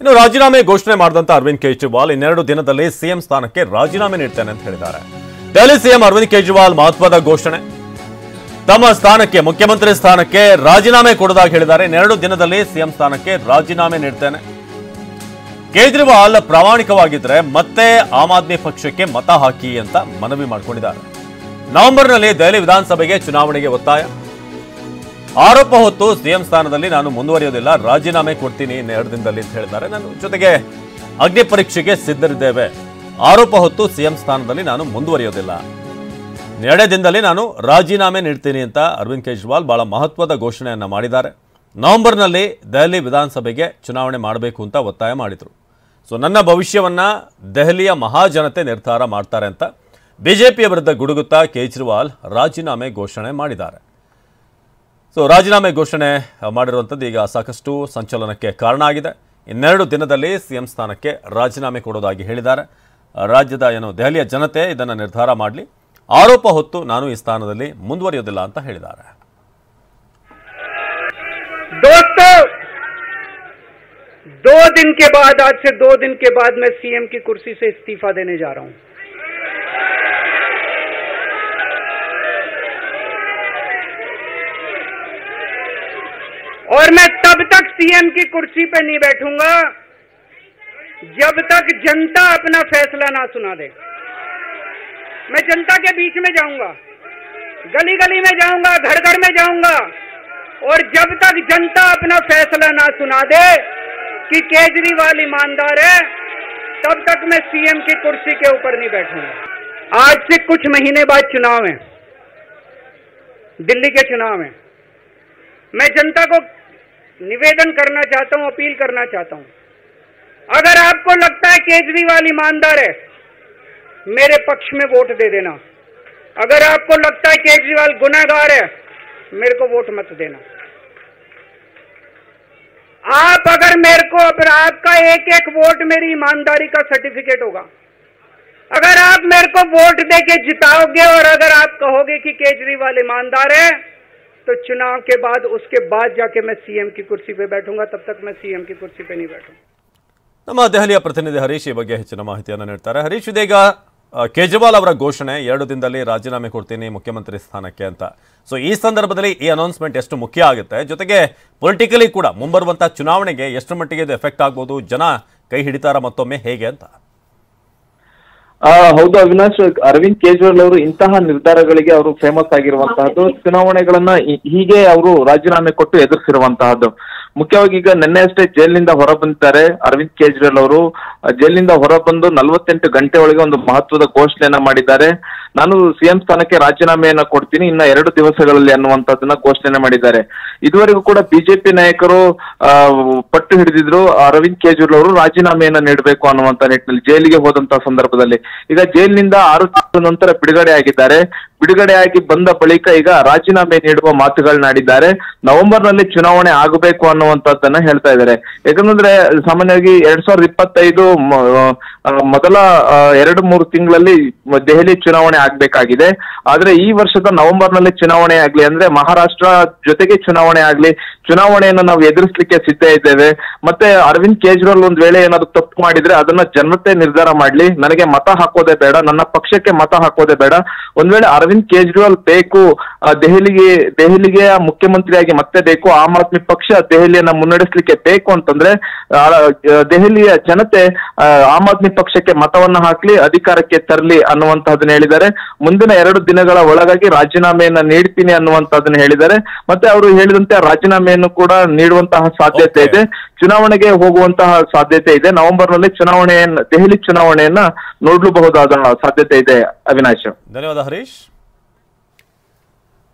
ಇನ್ನು ರಾಜೀನಾಮೆ ಘೋಷಣೆ ಮಾಡಿದಂತ ಅರವಿಂದ್ ಕೇಜ್ರಿವಾಲ್ ಇನ್ನೆರಡು ದಿನದಲ್ಲಿ ಸಿಎಂ ಸ್ಥಾನಕ್ಕೆ ರಾಜೀನಾಮೆ ನೀಡ್ತೇನೆ ಅಂತ ಹೇಳಿದ್ದಾರೆ. ದೆಹಲಿ ಸಿಎಂ ಅರವಿಂದ್ ಕೇಜ್ರಿವಾಲ್ ಮಹತ್ವದ ಘೋಷಣೆ. ತಮ್ಮ ಸ್ಥಾನಕ್ಕೆ ಮುಖ್ಯಮಂತ್ರಿ ಸ್ಥಾನಕ್ಕೆ ರಾಜೀನಾಮೆ ಕೊಡೋದಾಗಿ ಹೇಳಿದ್ದಾರೆ. ಇನ್ನೆರಡು ದಿನದಲ್ಲಿ ಸಿಎಂ ಸ್ಥಾನಕ್ಕೆ ರಾಜೀನಾಮೆ ನೀಡ್ತೇನೆ. ಕೇಜ್ರಿವಾಲ್ ಪ್ರಾಮಾಣಿಕವಾಗಿದ್ರೆ ಮತ್ತೆ ಆಮ್ ಆದ್ಮಿ ಪಕ್ಷಕ್ಕೆ ಮತ ಹಾಕಿ ಅಂತ ಮನವಿ ಮಾಡಿಕೊಂಡಿದ್ದಾರೆ. ನವೆಂಬರ್ನಲ್ಲಿ ದೆಹಲಿ ವಿಧಾನಸಭೆಗೆ ಚುನಾವಣೆಗೆ ಒತ್ತಾಯ. ಆರೋಪ ಹೊತ್ತು ಸಿಎಂ ಸ್ಥಾನದಲ್ಲಿ ನಾನು ಮುಂದುವರಿಯೋದಿಲ್ಲ, ರಾಜೀನಾಮೆ ಕೊಡ್ತೀನಿ ಇನ್ನೆರಡು ದಿನದಲ್ಲಿ ಅಂತ ಹೇಳಿದ್ದಾರೆ. ನಾನು ಜೊತೆಗೆ ಅಗ್ನಿ ಪರೀಕ್ಷೆಗೆ ಸಿದ್ಧರಿದ್ದೇವೆ. ಆರೋಪ ಹೊತ್ತು ಸಿಎಂ ಸ್ಥಾನದಲ್ಲಿ ನಾನು ಮುಂದುವರಿಯೋದಿಲ್ಲ, ಎರಡೇ ದಿನದಲ್ಲಿ ನಾನು ರಾಜೀನಾಮೆ ನೀಡ್ತೀನಿ ಅಂತ ಅರವಿಂದ್ ಕೇಜ್ರಿವಾಲ್ ಬಹಳ ಮಹತ್ವದ ಘೋಷಣೆಯನ್ನ ಮಾಡಿದ್ದಾರೆ. ನವೆಂಬರ್ನಲ್ಲಿ ದೆಹಲಿ ವಿಧಾನಸಭೆಗೆ ಚುನಾವಣೆ ಮಾಡಬೇಕು ಅಂತ ಒತ್ತಾಯ ಮಾಡಿದರು. ಸೊ ನನ್ನ ಭವಿಷ್ಯವನ್ನ ದೆಹಲಿಯ ಮಹಾಜನತೆ ನಿರ್ಧಾರ ಮಾಡ್ತಾರೆ ಅಂತ ಬಿಜೆಪಿಯ ವಿರುದ್ಧ ಗುಡುಗುತ್ತಾ ಕೇಜ್ರಿವಾಲ್ ರಾಜೀನಾಮೆ ಘೋಷಣೆ ಮಾಡಿದ್ದಾರೆ. ಸೊ ರಾಜೀನಾಮೆ ಘೋಷಣೆ ಮಾಡಿರುವಂಥದ್ದು ಈಗ ಸಾಕಷ್ಟು ಸಂಚಲನಕ್ಕೆ ಕಾರಣ ಆಗಿದೆ. ಇನ್ನೆರಡು ದಿನದಲ್ಲಿ ಸಿಎಂ ಸ್ಥಾನಕ್ಕೆ ರಾಜೀನಾಮೆ ಕೊಡೋದಾಗಿ ಹೇಳಿದ್ದಾರೆ. ರಾಜ್ಯದ ದೆಹಲಿಯ ಜನತೆ ಇದನ್ನು ನಿರ್ಧಾರ ಮಾಡಲಿ, ಆರೋಪ ಹೊತ್ತು ನಾನು ಈ ಸ್ಥಾನದಲ್ಲಿ ಮುಂದುವರಿಯೋದಿಲ್ಲ ಅಂತ ಹೇಳಿದ್ದಾರೆ. दोस्तों, 2 दिन के बाद, आज से 2 दिन के बाद मैं सीएम की कुर्सी से इस्तीफा देने जा रहा हूं. और मैं तब तक सीएम की कुर्सी पे नहीं बैठूंगा जब तक जनता अपना फैसला ना सुना दे. मैं जनता के बीच में जाऊंगा, गली गली में जाऊंगा, घर घर में जाऊंगा, और जब तक जनता अपना फैसला ना सुना दे कि केजरीवाल ईमानदार है, तब तक मैं सीएम की कुर्सी के ऊपर नहीं बैठूंगा. आज से कुछ महीने बाद चुनाव है, दिल्ली के चुनाव है. मैं जनता को निवेदन करना चाहता हूं, अपील करना चाहता हूं, अगर आपको लगता है केजरीवाल ईमानदार है, मेरे पक्ष में वोट दे देना. अगर आपको लगता है केजरीवाल गुनहगार है, मेरे को वोट मत देना. आप अगर मेरे को, अगर आपका एक एक वोट मेरी ईमानदारी का सर्टिफिकेट होगा. अगर आप मेरे को वोट देके जिताओगे और अगर आप कहोगे कि केजरीवाल ईमानदार है, तो चुनाव के बाद, उसके बाद जाके मैं सीएम की कुर्सी पे बैठूंगा. तब तक मैं सीएम की कुर्सी पे नहीं बैठूंगा. ನಮ್ಮ ದೆಹಲಿಯ ಪ್ರತಿನಿಧಿ ಹರೀಶ್ ಈ ಬಗ್ಗೆ ಹೆಚ್ಚಿನ ಮಾಹಿತಿಯನ್ನು ನೀಡ್ತಾರೆ. ಹರೀಶ್, ಇದೀಗ ಕೇಜ್ರಿವಾಲ್ ಅವರ ಘೋಷಣೆ 2 ದಿನದಲ್ಲಿ ರಾಜೀನಾಮೆ ಕೊಡ್ತೀನಿ ಮುಖ್ಯಮಂತ್ರಿ ಸ್ಥಾನಕ್ಕೆ ಅಂತ. ಸೊ ಈ ಸಂದರ್ಭದಲ್ಲಿ ಈ ಅನೌನ್ಸ್ಮೆಂಟ್ ಎಷ್ಟು ಮುಖ್ಯ ಆಗುತ್ತೆ, ಜೊತೆಗೆ ಪೊಲಿಟಿಕಲಿ ಕೂಡ ಮುಂಬರುವಂತಹ ಚುನಾವಣೆಗೆ ಎಷ್ಟು ಮಟ್ಟಿಗೆ ಇದು ಎಫೆಕ್ಟ್ ಆಗ್ಬೋದು, ಜನ ಕೈ ಹಿಡಿತಾರ ಮತ್ತೊಮ್ಮೆ ಹೇಗೆ ಅಂತ? ಹೌದು ಅವಿನಾಶ್, ಅರವಿಂದ್ ಕೇಜ್ರಿವಾಲ್ ಅವರು ಇಂತಹ ನಿರ್ಧಾರಗಳಿಗೆ ಅವರು ಫೇಮಸ್ ಆಗಿರುವಂತಹದ್ದು. ಚುನಾವಣೆಗಳನ್ನ ಹೀಗೆ ಅವರು ರಾಜೀನಾಮೆ ಕೊಟ್ಟು ಎದುರಿಸಿರುವಂತಹದ್ದು. ಮುಖ್ಯವಾಗಿ ಈಗ ನಿನ್ನೆ ಅಷ್ಟೇ ಜೈಲಿನಿಂದ ಹೊರ ಬಂದಿದ್ದಾರೆ ಅರವಿಂದ್ ಕೇಜ್ರಿವಾಲ್ ಅವರು. ಜೈಲಿನಿಂದ ಹೊರ ಬಂದು 48 ಗಂಟೆ ಒಳಗೆ ಒಂದು ಮಹತ್ವದ ಘೋಷಣೆಯನ್ನ ಮಾಡಿದ್ದಾರೆ. ನಾನು ಸಿಎಂ ಸ್ಥಾನಕ್ಕೆ ರಾಜೀನಾಮೆಯನ್ನ ಕೊಡ್ತೀನಿ ಇನ್ನ 2 ದಿವಸಗಳಲ್ಲಿ ಅನ್ನುವಂಥದ್ದನ್ನ ಘೋಷಣೆ ಮಾಡಿದ್ದಾರೆ. ಇದುವರೆಗೂ ಕೂಡ ಬಿಜೆಪಿ ನಾಯಕರು ಪಟ್ಟು ಹಿಡಿದಿದ್ರು ಅರವಿಂದ್ ಕೇಜ್ರಿವಾಲ್ ಅವರು ರಾಜೀನಾಮೆಯನ್ನ ನೀಡಬೇಕು ಅನ್ನುವಂತ ನಿಟ್ಟಿನಲ್ಲಿ ಜೈಲಿಗೆ ಹೋದಂತಹ ಸಂದರ್ಭದಲ್ಲಿ. ಈಗ ಜೈಲಿನಿಂದ 6 ತಿಂಗಳ ನಂತರ ಬಿಡುಗಡೆ ಆಗಿದ್ದಾರೆ. ಬಿಡುಗಡೆಯಾಗಿ ಬಂದ ಬಳಿಕ ಈಗ ರಾಜೀನಾಮೆ ನೀಡುವ ಮಾತುಗಳನ್ನಾಡಿದ್ದಾರೆ. ನವೆಂಬರ್ನಲ್ಲಿ ಚುನಾವಣೆ ಆಗಬೇಕು ಅನ್ನುವಂಥದ್ದನ್ನ ಹೇಳ್ತಾ ಇದ್ದಾರೆ. ಯಾಕಂದ್ರೆ ಸಾಮಾನ್ಯವಾಗಿ 2025 ಮೊದಲ 2-3 ತಿಂಗಳಲ್ಲಿ ದೆಹಲಿ ಚುನಾವಣೆ ಆಗ್ಬೇಕಾಗಿದೆ. ಆದ್ರೆ ಈ ವರ್ಷದ ನವೆಂಬರ್ನಲ್ಲಿ ಚುನಾವಣೆ ಆಗ್ಲಿ, ಅಂದ್ರೆ ಮಹಾರಾಷ್ಟ್ರ ಜೊತೆಗೆ ಚುನಾವಣೆ ಆಗ್ಲಿ, ಚುನಾವಣೆಯನ್ನು ನಾವು ಎದುರಿಸಲಿಕ್ಕೆ ಸಿದ್ಧ ಇದ್ದೇವೆ. ಮತ್ತೆ ಅರವಿಂದ್ ಕೇಜ್ರಿವಾಲ್ ಒಂದ್ ವೇಳೆ ಏನಾದ್ರು ತಪ್ಪು ಮಾಡಿದ್ರೆ ಅದನ್ನ ಜನತೆ ನಿರ್ಧಾರ ಮಾಡ್ಲಿ, ನನಗೆ ಮತ ಹಾಕೋದೇ ಬೇಡ, ನನ್ನ ಪಕ್ಷಕ್ಕೆ ಮತ ಹಾಕೋದೇ ಬೇಡ. ಒಂದ್ ವೇಳೆ ಅರವಿಂದ್ ಕೇಜ್ರಿವಾಲ್ ಬೇಕು, ದೆಹಲಿಗೆ ಮುಖ್ಯಮಂತ್ರಿಯಾಗಿ ಮತ್ತೆ ಬೇಕು, ಆಮ್ ಆದ್ಮಿ ಪಕ್ಷ ದೆಹಲಿಯನ್ನ ಮುನ್ನಡೆಸಲಿಕ್ಕೆ ಬೇಕು ಅಂತಂದ್ರೆ ದೆಹಲಿಯ ಜನತೆ ಆಮ್ ಆದ್ಮಿ ಪಕ್ಷಕ್ಕೆ ಮತವನ್ನ ಹಾಕ್ಲಿ, ಅಧಿಕಾರಕ್ಕೆ ತರಲಿ ಅನ್ನುವಂತಹದನ್ನ ಹೇಳಿದ್ದಾರೆ. ಮುಂದಿನ 2 ದಿನಗಳ ಒಳಗಾಗಿ ರಾಜೀನಾಮೆಯನ್ನ ನೀಡ್ತೀನಿ ಅನ್ನುವಂತಹದನ್ನ ಹೇಳಿದ್ದಾರೆ. ಮತ್ತೆ ಅವರು ಹೇಳಿದಂತೆ ರಾಜೀನಾಮೆಯನ್ನು ಕೂಡ ನೀಡುವಂತಹ ಸಾಧ್ಯತೆ ಇದೆ, ಚುನಾವಣೆಗೆ ಹೋಗುವಂತಹ ಸಾಧ್ಯತೆ ಇದೆ. ನವೆಂಬರ್ನಲ್ಲಿ ದೆಹಲಿ ಚುನಾವಣೆಯನ್ನ ನೋಡಬಹುದಾದ ಸಾಧ್ಯತೆ ಇದೆ. ಅವಿನಾಶ್, ಧನ್ಯವಾದ ಹರೀಶ್.